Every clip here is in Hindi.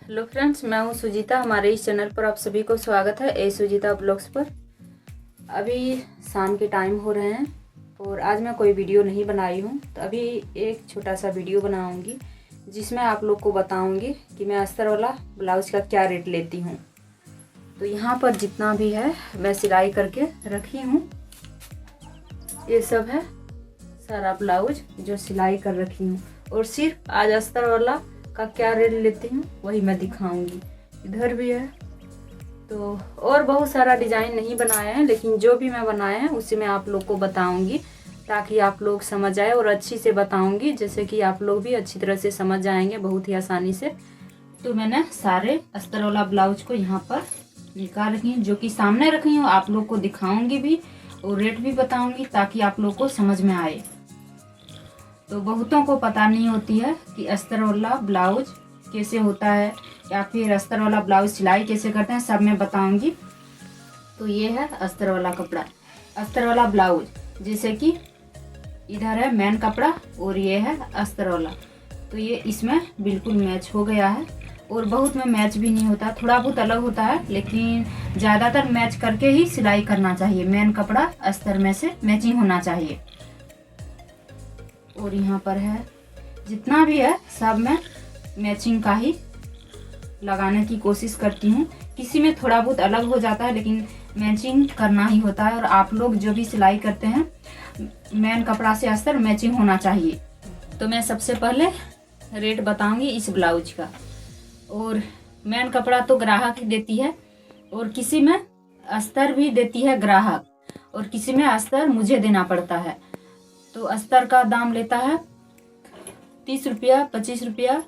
हेलो फ्रेंड्स, मैं हूं सुजीता। हमारे इस चैनल पर आप सभी को स्वागत है ए सुजीता ब्लॉग्स पर। अभी शाम के टाइम हो रहे हैं और आज मैं कोई वीडियो नहीं बनाई हूं, तो अभी एक छोटा सा वीडियो बनाऊंगी जिसमें आप लोग को बताऊंगी कि मैं अस्तर वाला ब्लाउज का क्या रेट लेती हूं। तो यहाँ पर जितना भी है मैं सिलाई करके रखी हूँ। ये सब है सारा ब्लाउज जो सिलाई कर रखी हूँ, और सिर्फ आज अस्तर वाला का क्या रेट लेती हूँ वही मैं दिखाऊंगी। इधर भी है, तो और बहुत सारा डिजाइन नहीं बनाया है, लेकिन जो भी मैं बनाया है उसी में आप लोग को बताऊंगी ताकि आप लोग समझ आए, और अच्छी से बताऊंगी जैसे कि आप लोग भी अच्छी तरह से समझ जाएंगे बहुत ही आसानी से। तो मैंने सारे अस्तर वाला ब्लाउज को यहाँ पर निकाल रखी हूँ, जो कि सामने रखी हूँ। आप लोग को दिखाऊंगी भी और रेट भी बताऊंगी ताकि आप लोग को समझ में आए। तो बहुतों को पता नहीं होती है कि अस्तर वाला ब्लाउज कैसे होता है या फिर अस्तर वाला ब्लाउज सिलाई कैसे करते हैं, सब मैं बताऊंगी। तो ये है अस्तर वाला कपड़ा, अस्तर वाला ब्लाउज। जैसे कि इधर है मेन कपड़ा और ये है अस्तर वाला, तो ये इसमें बिल्कुल मैच हो गया है। और बहुत में मैच भी नहीं होता, थोड़ा बहुत अलग होता है, लेकिन ज़्यादातर मैच करके ही सिलाई करना चाहिए। मेन कपड़ा अस्तर में से मैचिंग होना चाहिए। और यहाँ पर है जितना भी है सब मैं मैचिंग का ही लगाने की कोशिश करती हूँ। किसी में थोड़ा बहुत अलग हो जाता है, लेकिन मैचिंग करना ही होता है। और आप लोग जो भी सिलाई करते हैं मेन कपड़ा से अस्तर मैचिंग होना चाहिए। तो मैं सबसे पहले रेट बताऊंगी इस ब्लाउज का। और मेन कपड़ा तो ग्राहक ही देती है, और किसी में अस्तर भी देती है ग्राहक, और किसी में अस्तर मुझे देना पड़ता है। तो अस्तर का दाम लेता है 30 रुपया 25 रुपया,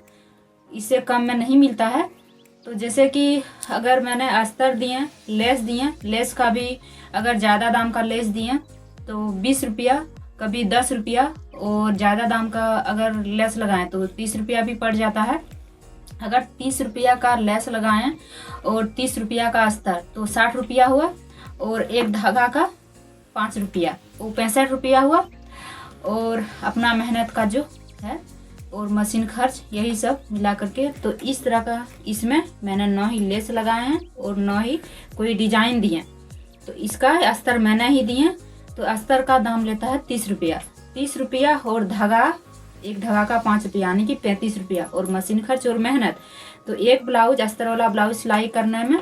इससे कम में नहीं मिलता है। तो जैसे कि अगर मैंने अस्तर दिए, लेस दिए, लेस का भी अगर ज़्यादा दाम का लेस दिए तो 20 रुपया, कभी 10 रुपया, और ज़्यादा दाम का अगर लेस लगाएं तो 30 रुपया भी पड़ जाता है। अगर 30 रुपया का लेस लगाएं और 30 रुपया का अस्तर तो 60 रुपया हुआ, और एक धागा का 5 रुपया, वो 65 रुपया हुआ। और अपना मेहनत का जो है और मशीन खर्च, यही सब मिला करके तो इस तरह का इसमें मैंने न ही लेस लगाए हैं और न ही कोई डिजाइन दिए। तो इसका अस्तर मैंने ही दिए। तो अस्तर का दाम लेता है 30 रुपया, 30 रुपया, और धागा, एक धागा का 5 रुपया, यानी कि 35 रुपया, और मशीन खर्च और मेहनत। तो एक ब्लाउज अस्तर वाला ब्लाउज सिलाई करने में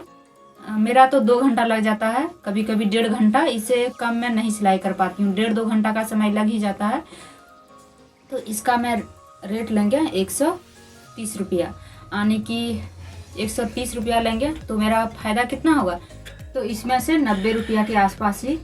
मेरा तो 2 घंटा लग जाता है, कभी कभी 1.5 घंटा। इससे कम मैं नहीं सिलाई कर पाती हूँ, 1.5-2 घंटा का समय लग ही जाता है। तो इसका मैं रेट लेंगे 130 रुपया, यानी कि 130 रुपया लेंगे। तो मेरा फ़ायदा कितना होगा? तो इसमें से 90 रुपया के आसपास ही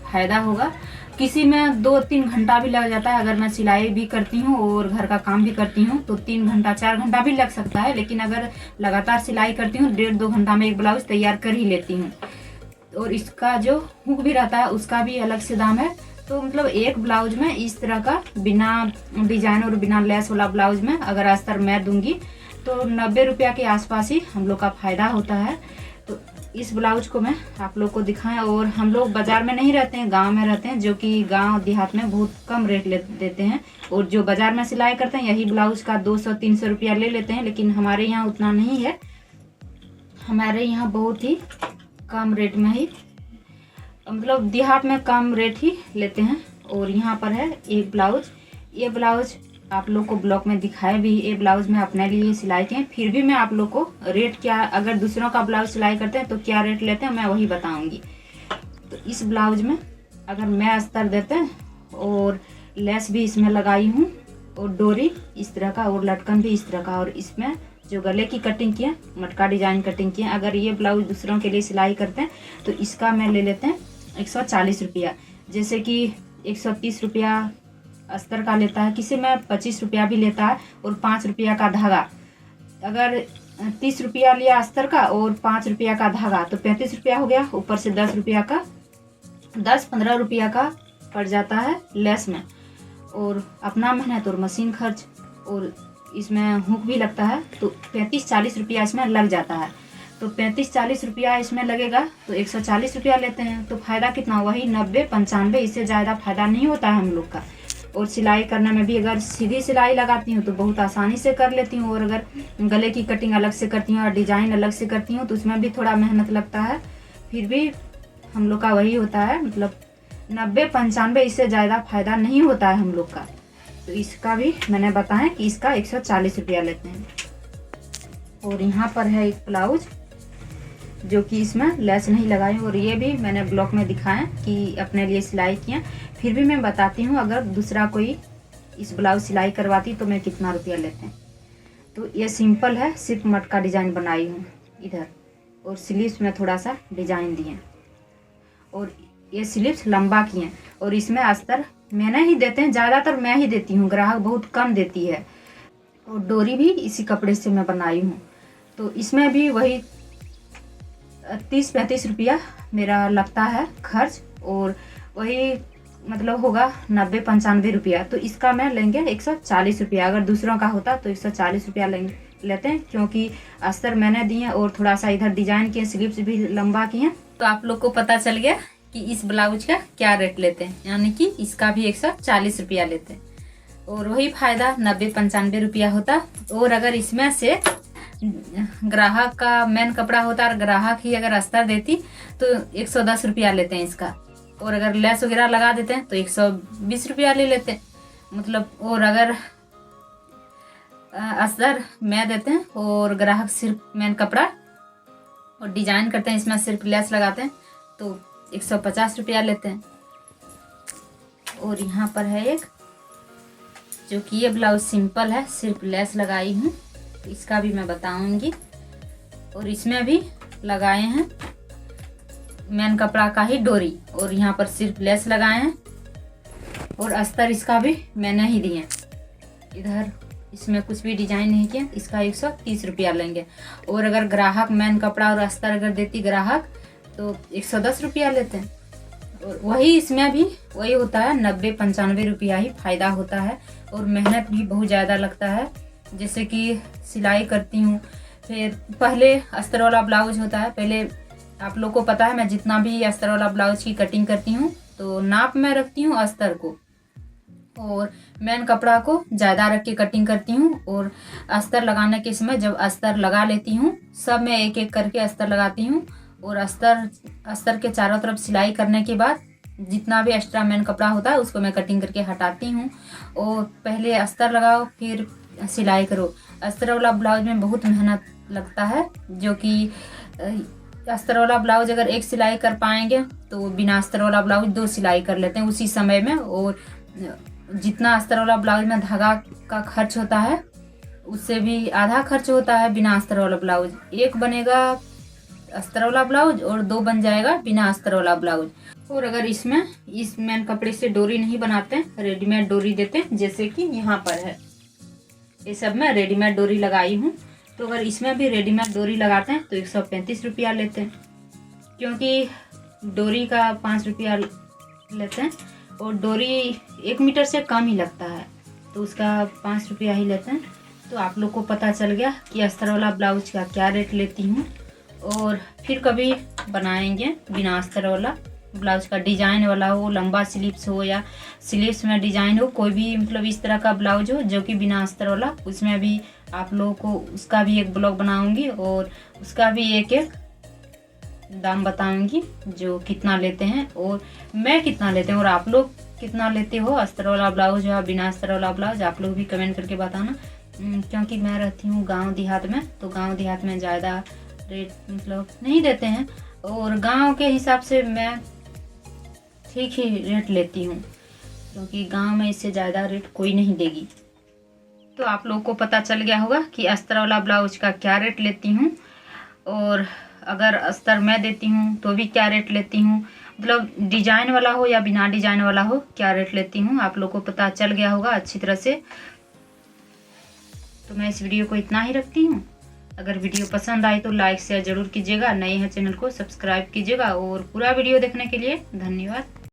फ़ायदा होगा। किसी में 2-3 घंटा भी लग जाता है, अगर मैं सिलाई भी करती हूँ और घर का काम भी करती हूँ तो 3 घंटा 4 घंटा भी लग सकता है। लेकिन अगर लगातार सिलाई करती हूँ 1.5-2 घंटा में एक ब्लाउज तैयार कर ही लेती हूँ। और इसका जो हुक भी रहता है उसका भी अलग से दाम है। तो मतलब एक ब्लाउज में इस तरह का बिना डिजाइन और बिना लेस वाला ब्लाउज में अगर अस्तर मैं दूंगी तो 90 रुपया के आसपास ही हम लोग का फ़ायदा होता है। तो इस ब्लाउज को मैं आप लोग को दिखाएं। और हम लोग बाज़ार में नहीं रहते हैं, गांव में रहते हैं, जो कि गांव देहात में बहुत कम रेट देते हैं। और जो बाज़ार में सिलाई करते हैं यही ब्लाउज का 200-300 रुपया ले लेते हैं, लेकिन हमारे यहाँ उतना नहीं है। हमारे यहाँ बहुत ही कम रेट में ही, मतलब देहात में कम रेट ही लेते हैं। और यहाँ पर है एक ब्लाउज। ये ब्लाउज आप लोग को ब्लॉग में दिखाए भी, ये ब्लाउज मैं अपने लिए सिलाई की है। फिर भी मैं आप लोग को रेट क्या, अगर दूसरों का ब्लाउज सिलाई करते हैं तो क्या रेट लेते हैं मैं वही बताऊंगी। तो इस ब्लाउज में अगर मैं अस्तर देते हैं और लेस भी इसमें लगाई हूँ, और डोरी इस तरह का, और लटकन भी इस तरह का, और इसमें जो गले की कटिंग की है, मटका डिजाइन कटिंग की है। अगर ये ब्लाउज दूसरों के लिए सिलाई करते हैं तो इसका मैं ले लेते हैं 140 रुपया। जैसे कि 130 रुपया अस्तर का लेता है, किसी में 25 रुपया भी लेता है, और 5 रुपया का धागा। अगर 30 रुपया लिया अस्तर का और 5 रुपया का धागा तो 35 रुपया हो गया। ऊपर से 10 रुपया का, 10-15 रुपया का पड़ जाता है लेस में, और अपना मेहनत और मशीन खर्च, और इसमें हुक भी लगता है तो 35-40 रुपया इसमें लग जाता है। तो 35-40 रुपया इसमें लगेगा तो 140 रुपया लेते हैं। तो फ़ायदा कितना, वही 90-95, इससे ज़्यादा फ़ायदा नहीं होता है हम लोग का। और सिलाई करने में भी अगर सीधी सिलाई लगाती हूँ तो बहुत आसानी से कर लेती हूँ, और अगर गले की कटिंग अलग से करती हूँ और डिजाइन अलग से करती हूँ तो उसमें भी थोड़ा मेहनत लगता है। फिर भी हम लोग का वही होता है, मतलब 90-95, इससे ज़्यादा फायदा नहीं होता है हम लोग का। तो इसका भी मैंने बताया कि इसका 140 रुपया लेते हैं। और यहाँ पर है एक ब्लाउज जो कि इसमें लेस नहीं लगाई, और ये भी मैंने ब्लॉग में दिखाया कि अपने लिए सिलाई किया। फिर भी मैं बताती हूँ अगर दूसरा कोई इस ब्लाउज सिलाई करवाती तो मैं कितना रुपया लेते हैं। तो ये सिंपल है, सिर्फ मटका डिजाइन बनाई हूँ इधर, और स्लीव्स में थोड़ा सा डिजाइन दिए, और ये स्लीव्स लंबा किए, और इसमें अस्तर मैंने ही देते हैं, ज़्यादातर मैं ही देती हूँ, ग्राहक बहुत कम देती है। और डोरी भी इसी कपड़े से मैं बनाई हूँ। तो इसमें भी वही 30-35 रुपया मेरा लगता है खर्च, और वही मतलब होगा 90-95 रुपया। तो इसका मैं लेंगे 140 रुपया। अगर दूसरों का होता तो 140 रुपया लेते हैं, क्योंकि अस्तर मैंने दिए और थोड़ा सा इधर डिजाइन किए, स्लीव्स भी लंबा किए। तो आप लोग को पता चल गया कि इस ब्लाउज का क्या रेट लेते हैं, यानी कि इसका भी 140 रुपया लेते हैं, और वही फायदा 90-95 रुपया होता। और अगर इसमें से ग्राहक का मेन कपड़ा होता और ग्राहक ही अगर अस्तर देती तो 110 रुपया लेते हैं इसका, और अगर लेस वगैरह लगा देते हैं तो 120 रुपया ले लेते हैं, मतलब। और अगर अस्तर मैं देते हैं और ग्राहक सिर्फ मेन कपड़ा और डिजाइन करते हैं, इसमें सिर्फ लेस लगाते हैं तो 150 रुपया लेते हैं। और यहाँ पर है एक जो कि ये ब्लाउज सिंपल है, सिर्फ लेस लगाई हूँ, तो इसका भी मैं बताऊंगी। और इसमें भी लगाए हैं मेन कपड़ा का ही डोरी, और यहाँ पर सिर्फ लेस लगाए हैं, और अस्तर इसका भी मैंने ही दिए। इधर इसमें कुछ भी डिजाइन नहीं किया, इसका 130 रुपया लेंगे। और अगर ग्राहक मेन कपड़ा और अस्तर अगर देती ग्राहक तो 110 रुपया लेते हैं। और वही इसमें भी वही होता है, 90-95 रुपया ही फायदा होता है, और मेहनत भी बहुत ज़्यादा लगता है। जैसे कि सिलाई करती हूँ, फिर पहले अस्तर वाला ब्लाउज होता है, पहले आप लोग को पता है मैं जितना भी अस्तर वाला ब्लाउज की कटिंग करती हूँ तो नाप में रखती हूँ अस्तर को, और मेन कपड़ा को ज़्यादा रख के कटिंग करती हूँ। और अस्तर लगाने के समय जब अस्तर लगा लेती हूँ, सब में एक एक करके अस्तर लगाती हूँ, और अस्तर के चारों तरफ सिलाई करने के बाद जितना भी एक्स्ट्रा मेन कपड़ा होता है उसको मैं कटिंग करके हटाती हूँ। और पहले अस्तर लगाओ फिर सिलाई करो। अस्तर वाला ब्लाउज में बहुत मेहनत लगता है, जो कि अस्तर वाला ब्लाउज अगर एक सिलाई कर पाएंगे तो बिना अस्तर वाला ब्लाउज 2 सिलाई कर लेते हैं उसी समय में। और जितना अस्तर वाला ब्लाउज में धागा का खर्च होता है उससे भी आधा खर्च होता है बिना अस्तर वाला ब्लाउज। एक बनेगा अस्तर वाला ब्लाउज और 2 बन जाएगा बिना अस्तर वाला ब्लाउज। और अगर इसमें इस मेन कपड़े से डोरी नहीं बनाते हैं, रेडीमेड डोरी देते हैं, जैसे कि यहाँ पर है, ये सब में रेडीमेड डोरी लगाई हूँ। तो अगर इसमें भी रेडीमेड डोरी लगाते हैं तो 135 रुपया लेते हैं, क्योंकि डोरी का 5 रुपया लेते हैं, और डोरी 1 मीटर से कम ही लगता है तो उसका 5 रुपया ही लेते हैं। तो आप लोग को पता चल गया कि अस्तर वाला ब्लाउज का क्या रेट लेती हूँ। और फिर कभी बनाएंगे बिना अस्तर वाला ब्लाउज का, डिजाइन वाला हो, लंबा स्लीव्स हो या स्लीव्स में डिजाइन हो, कोई भी मतलब इस तरह का ब्लाउज हो जो कि बिना अस्तर वाला, उसमें भी आप लोगों को उसका भी एक ब्लॉग बनाऊंगी, और उसका भी एक एक दाम बताऊंगी जो कितना लेते हैं और मैं कितना लेते हैं, और आप लोग कितना लेते हो अस्तर वाला ब्लाउज या बिना अस्तर वाला ब्लाउज, आप लोग भी कमेंट करके बताना। क्योंकि मैं रहती हूँ गांव देहात में, तो गांव देहात में ज़्यादा रेट मतलब नहीं देते हैं, और गांव के हिसाब से मैं ठीक ही रेट लेती हूँ, क्योंकि गांव में इससे ज़्यादा रेट कोई नहीं देगी। तो आप लोग को पता चल गया होगा कि अस्तर वाला ब्लाउज का क्या रेट लेती हूँ, और अगर अस्तर मैं देती हूँ तो भी क्या रेट लेती हूँ, मतलब डिजाइन वाला हो या बिना डिजाइन वाला हो क्या रेट लेती हूँ, आप लोग को पता चल गया होगा अच्छी तरह से। तो मैं इस वीडियो को इतना ही रखती हूँ। अगर वीडियो पसंद आए तो लाइक शेयर जरूर कीजिएगा, नए हैं चैनल को सब्सक्राइब कीजिएगा, और पूरा वीडियो देखने के लिए धन्यवाद।